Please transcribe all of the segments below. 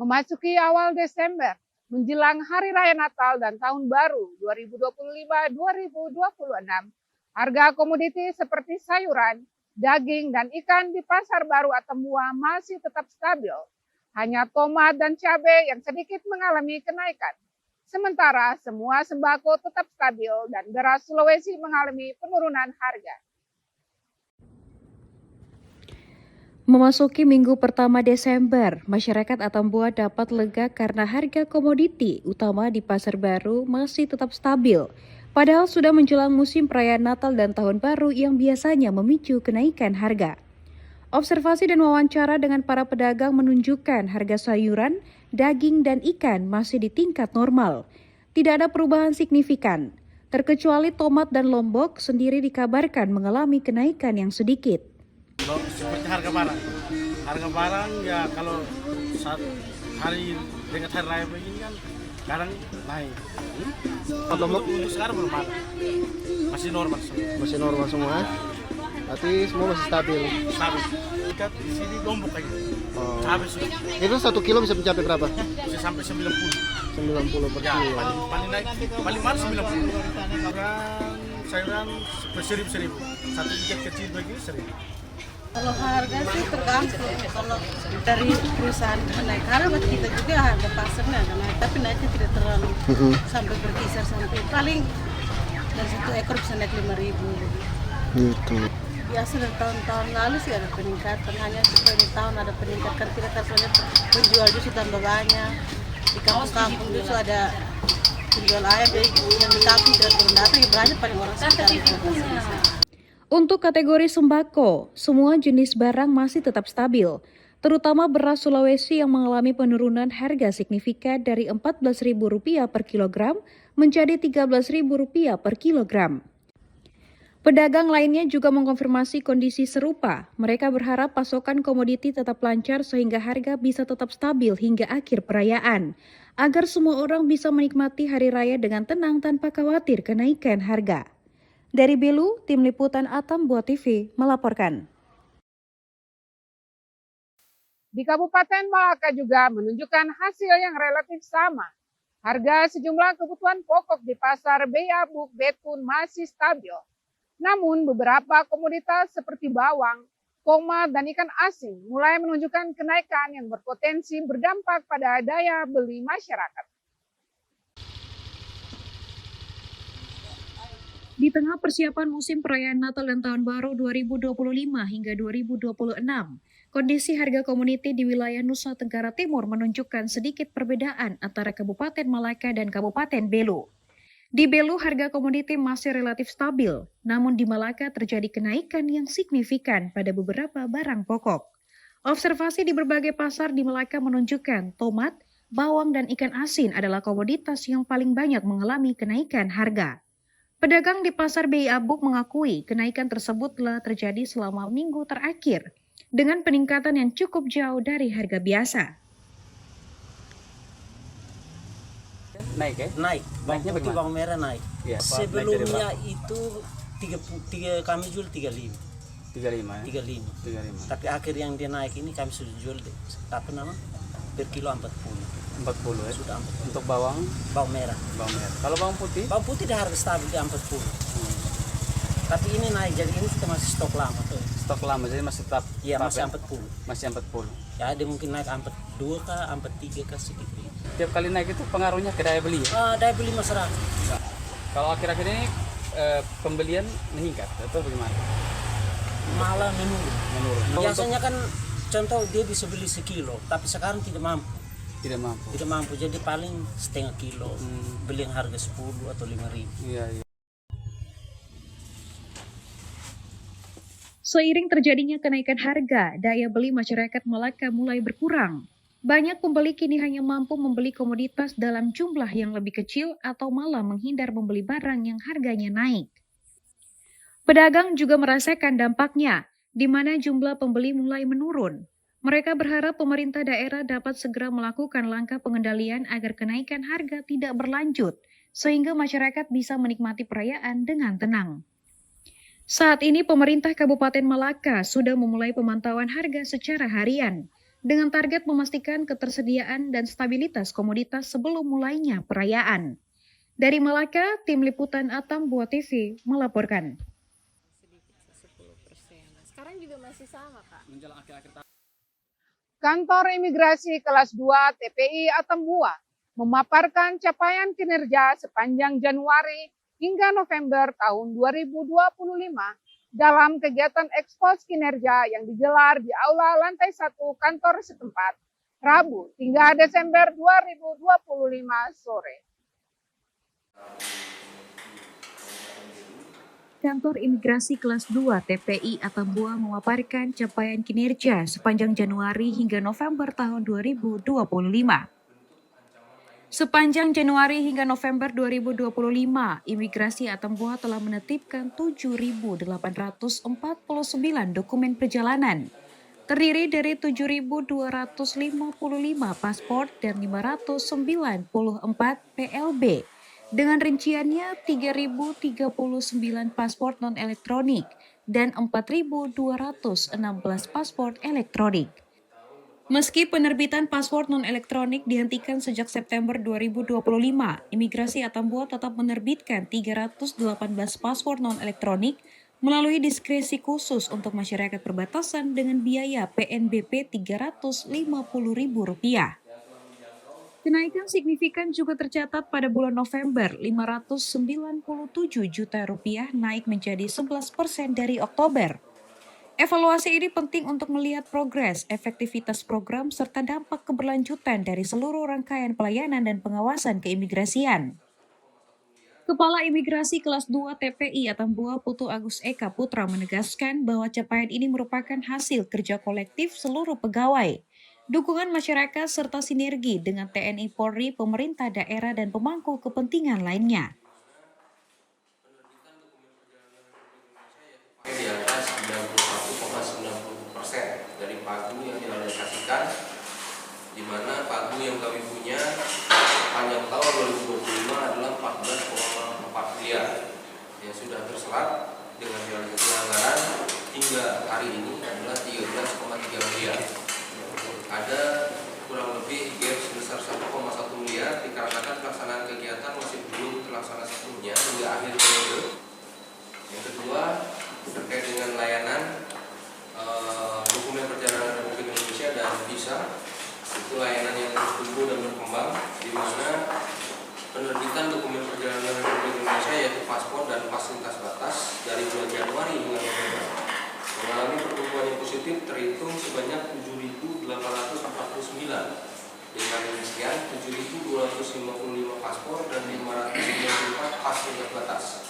Memasuki awal Desember, menjelang Hari Raya Natal dan Tahun Baru 2025-2026, harga komoditi seperti sayuran, daging, dan ikan di Pasar Baru Atemua masih tetap stabil. Hanya tomat dan cabai yang sedikit mengalami kenaikan. Sementara semua sembako tetap stabil dan beras Sulawesi mengalami penurunan harga. Memasuki minggu pertama Desember, masyarakat Atambua dapat lega karena harga komoditi, utama di Pasar Baru, masih tetap stabil. Padahal sudah menjelang musim perayaan Natal dan Tahun Baru yang biasanya memicu kenaikan harga. Observasi dan wawancara dengan para pedagang menunjukkan harga sayuran, daging, dan ikan masih di tingkat normal. Tidak ada perubahan signifikan, terkecuali tomat dan lombok sendiri dikabarkan mengalami kenaikan yang sedikit. Seperti harga barang ya kalau saat hari dekat hari raya begini kan kadang naik. Untuk sekarang belum ada, masih normal semua. Berarti semua masih stabil. Dekat di sini lombok aja. Habis sudah. Itu 1 kilo bisa mencapai berapa? Bisa sampai 90. 90 per Ya, kilo. paling naik, paling mahal 90. Sayuran seribu. Satu ikat kecil begini 1.000. Kalau harga sih tergantung, kalau dari perusahaan naik harga buat kita juga harga pasarnya ada naik, tapi naiknya tidak terlalu sampai berkisar sampai paling dari 1 ekor bisa naik 5.000. Gitu. Biasa dari tahun-tahun lalu sih ada peningkatan, hanya ini tahun ada peningkatan, tidak karena penjual justru tambah banyak. Di kampung-kampung justru ada penjual ayam, jadi yang di kampung tidak turun datang, ya banyak paling orang sekitar itu. Untuk kategori sembako, semua jenis barang masih tetap stabil, terutama beras Sulawesi yang mengalami penurunan harga signifikan dari Rp14.000 per kilogram menjadi Rp13.000 per kilogram. Pedagang lainnya juga mengkonfirmasi kondisi serupa. Mereka berharap pasokan komoditi tetap lancar sehingga harga bisa tetap stabil hingga akhir perayaan, agar semua orang bisa menikmati hari raya dengan tenang tanpa khawatir kenaikan harga. Dari Belu, Tim Liputan Atambua TV melaporkan. Di Kabupaten Malaka juga menunjukkan hasil yang relatif sama. Harga sejumlah kebutuhan pokok di Pasar Beyabuk Betun masih stabil. Namun beberapa komoditas seperti bawang, tomat, dan ikan asin mulai menunjukkan kenaikan yang berpotensi berdampak pada daya beli masyarakat. Di tengah persiapan musim perayaan Natal dan Tahun Baru 2025 hingga 2026, kondisi harga komoditi di wilayah Nusa Tenggara Timur menunjukkan sedikit perbedaan antara Kabupaten Malaka dan Kabupaten Belu. Di Belu, harga komoditi masih relatif stabil, namun di Malaka terjadi kenaikan yang signifikan pada beberapa barang pokok. Observasi di berbagai pasar di Malaka menunjukkan tomat, bawang, dan ikan asin adalah komoditas yang paling banyak mengalami kenaikan harga. Pedagang di Pasar Beyabuk mengakui kenaikan tersebut telah terjadi selama minggu terakhir, dengan peningkatan yang cukup jauh dari harga biasa. Naik ya? Naiknya bagi bawang merah naik. Ya, Sebelumnya itu kami jual 35. 35 ya? 35. Tapi akhir yang dia naik ini kami sudah jual per kilo 40 ya? Sudah 40. Untuk bawang merah. Kalau bawang putih? Bawang putih di harga stabil di 40. Tapi ini naik, jadi ini kita masih stok lama tuh. Stok lama, jadi masih tetap? Iya, masih ya? 40. Masih 40. Ya, dia mungkin naik 42 kah, 43 kah sedikit. Tiap kali naik itu pengaruhnya ke daya beli ya? Daya beli masyarakat. Kalau akhir-akhir ini pembelian meningkat atau bagaimana? Malah menurun. Biasanya Untuk kan contoh dia bisa beli sekilo, tapi sekarang tidak mampu. tidak mampu. Jadi paling setengah kilo. Beli yang harga 10 atau 5.000. Iya. Seiring terjadinya kenaikan harga, daya beli masyarakat Malaka mulai berkurang. Banyak pembeli kini hanya mampu membeli komoditas dalam jumlah yang lebih kecil atau malah menghindar membeli barang yang harganya naik. Pedagang juga merasakan dampaknya, di mana jumlah pembeli mulai menurun. Mereka berharap pemerintah daerah dapat segera melakukan langkah pengendalian agar kenaikan harga tidak berlanjut, sehingga masyarakat bisa menikmati perayaan dengan tenang. Saat ini pemerintah Kabupaten Malaka sudah memulai pemantauan harga secara harian. dengan target memastikan ketersediaan dan stabilitas komoditas sebelum mulainya perayaan. Dari Malaka, tim liputan Atambua TV melaporkan. Sekarang juga masih sama, Kak. Menjelang akhir-akhir tahun. Kantor Imigrasi Kelas 2 TPI Atambua memaparkan capaian kinerja sepanjang Januari hingga November tahun 2025 dalam kegiatan ekspos kinerja yang digelar di Aula Lantai 1 kantor setempat, Rabu hingga Desember 2025 sore. Kantor Imigrasi Kelas 2 TPI Atambua memaparkan capaian kinerja sepanjang Januari hingga November tahun 2025. Sepanjang Januari hingga November 2025, Imigrasi Atambua telah menetipkan 7.849 dokumen perjalanan, terdiri dari 7.255 paspor dan 594 PLB. Dengan rinciannya 3.039 paspor non-elektronik dan 4.216 paspor elektronik. Meski penerbitan paspor non-elektronik dihentikan sejak September 2025, Imigrasi Atambua tetap menerbitkan 318 paspor non-elektronik melalui diskresi khusus untuk masyarakat perbatasan dengan biaya PNBP Rp350.000. Kenaikan signifikan juga tercatat pada bulan November, Rp597 juta naik menjadi 11% dari Oktober. Evaluasi ini penting untuk melihat progres, efektivitas program, serta dampak keberlanjutan dari seluruh rangkaian pelayanan dan pengawasan keimigrasian. Kepala Imigrasi Kelas 2 TPI Atambua Putu Agus Eka Putra menegaskan bahwa capaian ini merupakan hasil kerja kolektif seluruh pegawai, dukungan masyarakat serta sinergi dengan TNI Polri, pemerintah daerah, dan pemangku kepentingan lainnya. Di atas 91,90% dari pagu yang direalisasikan, di mana pagu yang kami punya sepanjang tahun 2025 adalah 14,4 miliar yang sudah terserap dengan realisasi anggaran hingga hari ini adalah 13,3 miliar. Ada kurang lebih gap sebesar 1,1 miliar dikarenakan pelaksanaan kegiatan masih belum terlaksana sepenuhnya hingga akhir periode. Yang kedua, terkait dengan layanan dokumen perjalanan Republik Indonesia dan visa, itu layanan yang terus tumbuh dan berkembang, di mana penerbitan dokumen perjalanan Republik Indonesia yaitu paspor dan pas lintas batas dari bulan Januari hingga November mengalami pertumbuhan yang positif terhitung sebanyak 7.849 dengan rincian 7.255 paspor dan 594 pas lintas batas.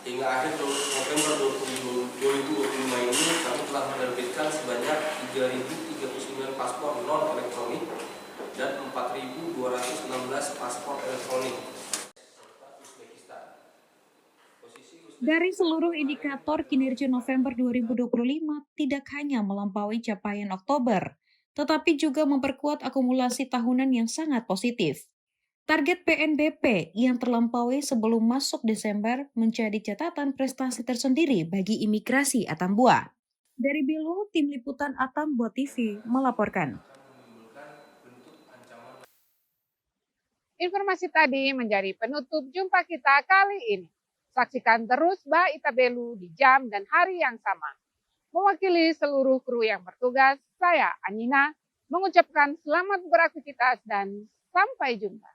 Hingga akhir November 2025 ini kami telah menerbitkan sebanyak 3.039 paspor non-elektronik dan 4.216 paspor elektronik. Dari seluruh indikator kinerja November 2025 tidak hanya melampaui capaian Oktober, tetapi juga memperkuat akumulasi tahunan yang sangat positif. Target PNBP yang terlampaui sebelum masuk Desember menjadi catatan prestasi tersendiri bagi Imigrasi Atambua. Dari Belu, tim liputan Atambua TV melaporkan. Informasi tadi menjadi penutup jumpa kita kali ini. Saksikan terus Baita Belu di jam dan hari yang sama. Mewakili seluruh kru yang bertugas, saya Anina mengucapkan selamat beraktivitas dan sampai jumpa.